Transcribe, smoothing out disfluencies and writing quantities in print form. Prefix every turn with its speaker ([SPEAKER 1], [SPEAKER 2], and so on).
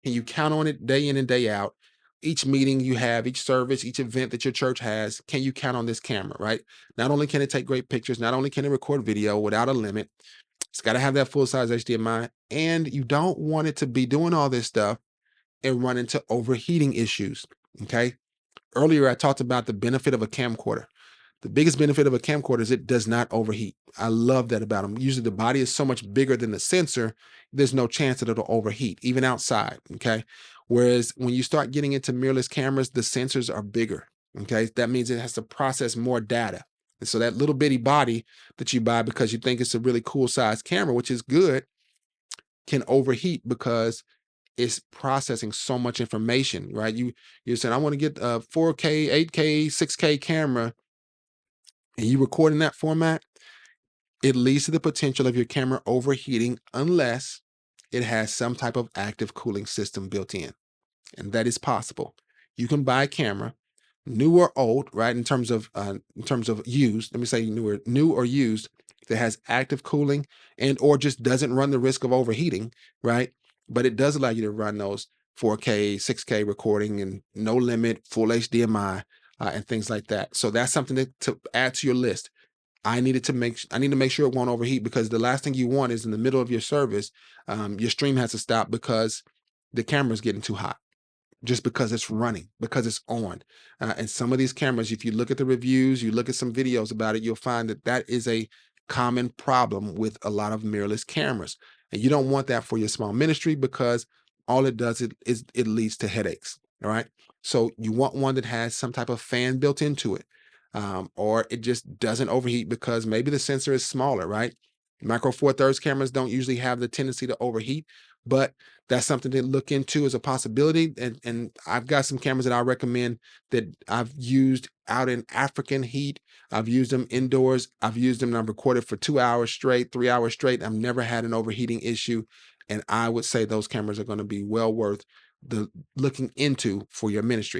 [SPEAKER 1] Can you count on it day in and day out? Each meeting you have, each service, each event that your church has, can you count on this camera, right? Not only can it take great pictures, not only can it record video without a limit, it's got to have that full size HDMI, and you don't want it to be doing all this stuff and run into overheating issues. Okay. Earlier, I talked about the benefit of a camcorder. The biggest benefit of a camcorder is it does not overheat. I love that about them. Usually the body is so much bigger than the sensor, there's no chance that it'll overheat, even outside, okay? Whereas when you start getting into mirrorless cameras, the sensors are bigger, okay? That means it has to process more data. And so that little bitty body that you buy because you think it's a really cool size camera, which is good, can overheat because it's processing so much information, right? You're saying, I want to get a 4K, 8K, 6K camera, and you record in that format, it leads to the potential of your camera overheating unless it has some type of active cooling system built in. And that is possible. You can buy a camera, new or old, right? In terms of used, let me say new or used, that has active cooling and or just doesn't run the risk of overheating, right? But it does allow you to run those 4K, 6K recording and no limit, full HDMI, and things like that. So that's something to add to your list. I need to make sure it won't overheat, because the last thing you want is in the middle of your service, your stream has to stop because the camera's getting too hot, just because it's running, because it's on. And some of these cameras, if you look at the reviews, you look at some videos about it, you'll find that that is a common problem with a lot of mirrorless cameras. And you don't want that for your small ministry, because all it does is it leads to headaches. All right. So you want one that has some type of fan built into it, or it just doesn't overheat because maybe the sensor is smaller, right? Micro Four Thirds cameras don't usually have the tendency to overheat, but that's something to look into as a possibility. And I've got some cameras that I recommend that I've used out in African heat. I've used them indoors. I've used them and I've recorded for 2 hours straight, 3 hours straight. I've never had an overheating issue. And I would say those cameras are going to be well worth the looking into for your ministry.